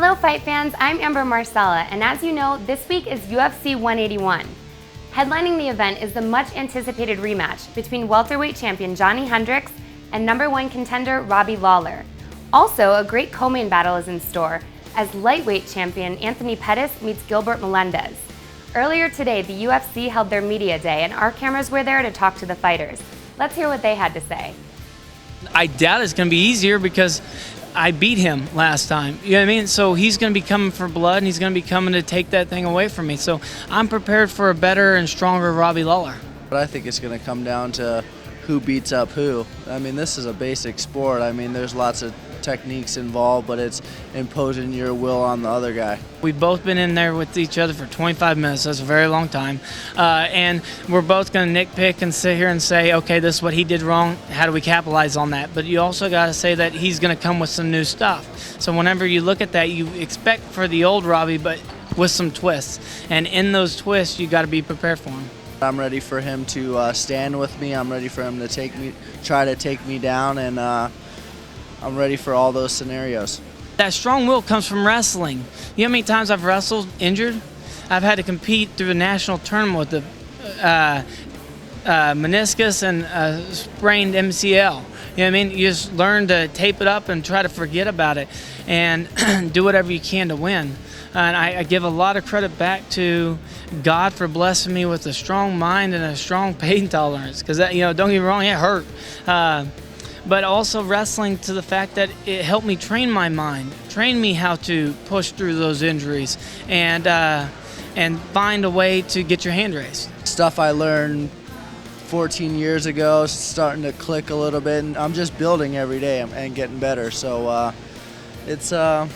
Hello fight fans, I'm Amber Marcella, and as you know, this week is UFC 181. Headlining the event is the much anticipated rematch between welterweight champion Johny Hendricks and #1 contender Robbie Lawler. Also, a great co-main battle is in store as lightweight champion Anthony Pettis meets Gilbert Melendez. Earlier today, the UFC held their media day and our cameras were there to talk to the fighters. Let's hear what they had to say. I doubt it's going to be easier because I beat him last time. You know what I mean? So he's going to be coming for blood, and he's going to be coming to take that thing away from me. So I'm prepared for a better and stronger Robbie Lawler. But I think it's going to come down to who beats up who. I mean, this is a basic sport. I mean, there's lots of techniques involved, but it's imposing your will on the other guy. We've both been in there with each other for 25 minutes. That's a very long time. And we're both going to nitpick and sit here and say, okay, this is what he did wrong. How do we capitalize on that? But you also got to say that he's going to come with some new stuff. So whenever you look at that, you expect for the old Robbie, but with some twists. And in those twists, you got to be prepared for him. I'm ready for him to stand with me. I'm ready for him to try to take me down, and I'm ready for all those scenarios. That strong will comes from wrestling. You know how many times I've wrestled injured? I've had to compete through a national tournament with the meniscus and sprained MCL. You know what I mean? You just learn to tape it up and try to forget about it and do whatever you can to win. And I give a lot of credit back to God for blessing me with a strong mind and a strong pain tolerance. Because, don't get me wrong, it hurt. But also wrestling to the fact that it helped me train my mind, train me how to push through those injuries, and find a way to get your hand raised. Stuff I learned 14 years ago is starting to click a little bit, and I'm just building every day and getting better. So it's a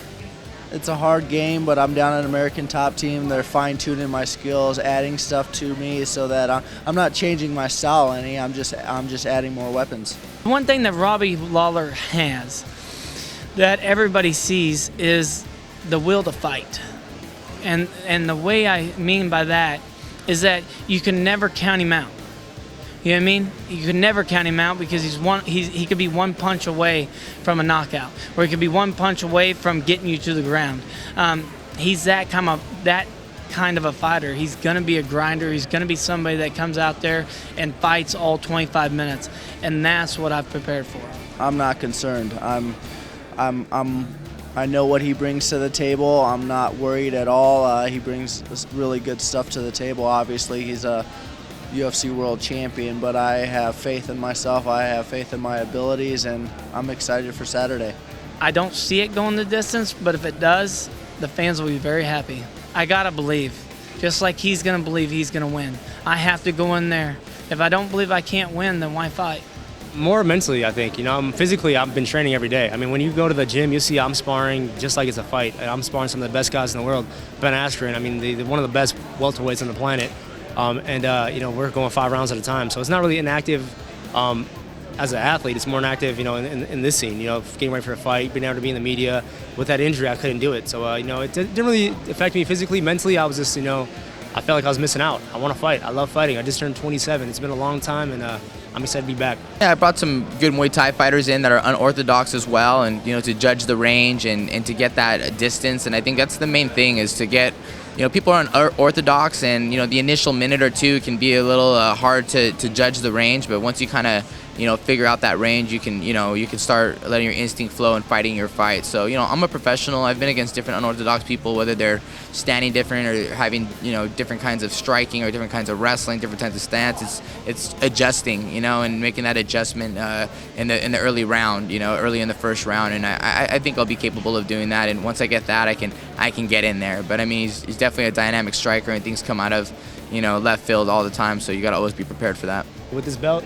hard game, but I'm down at American Top Team. They're fine-tuning my skills, adding stuff to me so that I'm not changing my style any. I'm just adding more weapons. One thing that Robbie Lawler has that everybody sees is the will to fight. And the way I mean by that is that you can never count him out. You know what I mean? You can never count him out because he could be one punch away from a knockout, or he could be one punch away from getting you to the ground. He's that kind of a fighter. He's going to be a grinder. He's going to be somebody that comes out there and fights all 25 minutes, and that's what I've prepared for. I'm not concerned. I know what he brings to the table. I'm not worried at all. He brings really good stuff to the table. Obviously, he's a UFC world champion, but I have faith in myself. I have faith in my abilities, and I'm excited for Saturday. I don't see it going the distance, but if it does, the fans will be very happy. I gotta believe. Just like he's gonna believe he's gonna win. I have to go in there. If I don't believe I can't win, then why fight? More mentally, I think. Physically, I've been training every day. I mean, when you go to the gym, you see I'm sparring just like it's a fight. I'm sparring some of the best guys in the world. Ben Askren, I mean, one of the best welterweights on the planet. We're going 5 rounds at a time. So it's not really inactive as an athlete. It's more inactive, in this scene, getting ready for a fight, being able to be in the media. With that injury, I couldn't do it. So, it didn't really affect me physically. Mentally, I was just, I felt like I was missing out. I want to fight. I love fighting. I just turned 27. It's been a long time, and I'm excited to be back. Yeah, I brought some good Muay Thai fighters in that are unorthodox as well, and, to judge the range and to get that distance. And I think that's the main thing, is to get people are unorthodox, and the initial minute or two can be a little hard to judge the range, but once you kind of figure out that range, you can start letting your instinct flow and fighting your fight. So I'm a professional. I've been against different unorthodox people, whether they're standing different or having different kinds of striking or different kinds of wrestling, different kinds of stance. It's adjusting, and making that adjustment in the early round, early in the first round, and I think I'll be capable of doing that. And once I get that, I can get in there. But I mean, he's definitely a dynamic striker, and things come out of left field all the time, so you got to always be prepared for that. With this belt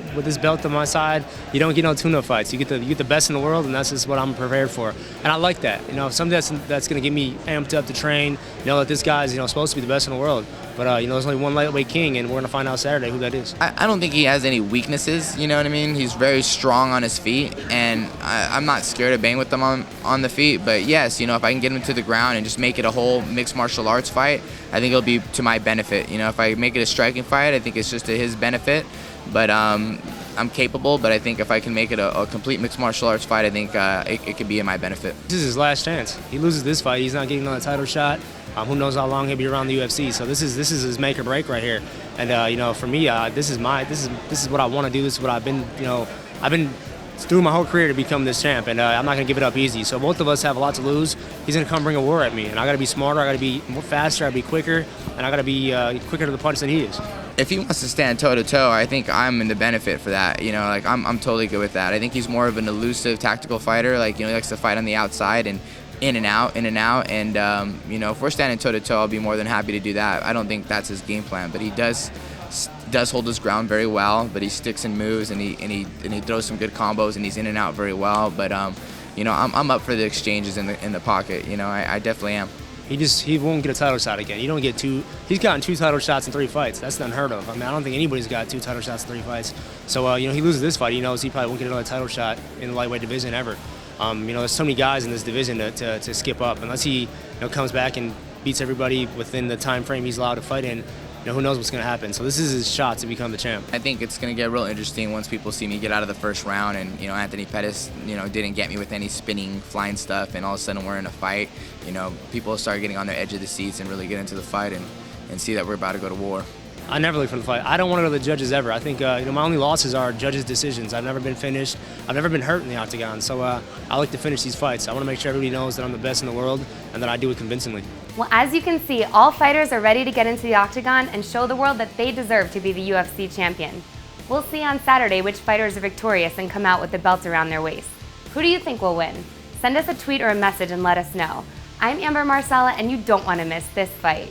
on my side, you don't get no tune-up fights. You get the best in the world, and that's just what I'm prepared for. And I like that. Something that's going to get me amped up to train. That this guy's supposed to be the best in the world. But there's only one lightweight king, and we're going to find out Saturday who that is. I don't think he has any weaknesses. You know what I mean? He's very strong on his feet, and I'm not scared to bang with him on the feet. But yes, if I can get him to the ground and just make it a whole mixed martial arts fight, I think it'll be to my benefit. If I make it a striking fight, I think it's just to his benefit. But I'm capable, but I think if I can make it a complete mixed martial arts fight, I think it could be in my benefit. This is his last chance. He loses this fight, he's not getting another title shot. Who knows how long he'll be around the UFC? So this is his make or break right here. And you know, for me, this is what I want to do. This is what I've been through my whole career to become this champ, and I'm not gonna give it up easy. So both of us have a lot to lose. He's gonna come bring a war at me, and I gotta be smarter. I gotta be more faster. I gotta be quicker, and I gotta be quicker to the punch than he is. If he wants to stand toe to toe, I think I'm in the benefit for that. You know, like I'm totally good with that. I think he's more of an elusive tactical fighter. Like, you know, he likes to fight on the outside and in and out. And you know, if we're standing toe to toe, I'll be more than happy to do that. I don't think that's his game plan, but he does hold his ground very well. But he sticks and moves, and he throws some good combos, and he's in and out very well. But you know, I'm up for the exchanges in the pocket. You know, I definitely am. He won't get a title shot again. You don't get two. He's gotten 2 title shots in 3 fights. That's unheard of. I mean, I don't think anybody's got 2 title shots in 3 fights. So you know, he loses this fight. He knows he probably won't get another title shot in the lightweight division ever. You know, there's so many guys in this division to skip up. Unless he, you know, comes back and beats everybody within the time frame he's allowed to fight in, you know, who knows what's going to happen. So this is his shot to become the champ. I think it's going to get real interesting once people see me get out of the first round, and you know, Anthony Pettis, you know, didn't get me with any spinning, flying stuff, and all of a sudden we're in a fight. You know, people start getting on their edge of the seats and really get into the fight and see that we're about to go to war. I never look for the fight. I don't want to go to the judges ever. I think you know, my only losses are judges' decisions. I've never been finished. I've never been hurt in the octagon. So I like to finish these fights. I want to make sure everybody knows that I'm the best in the world and that I do it convincingly. Well, as you can see, all fighters are ready to get into the octagon and show the world that they deserve to be the UFC champion. We'll see on Saturday which fighters are victorious and come out with the belt around their waist. Who do you think will win? Send us a tweet or a message and let us know. I'm Amber Marcella, and you don't want to miss this fight.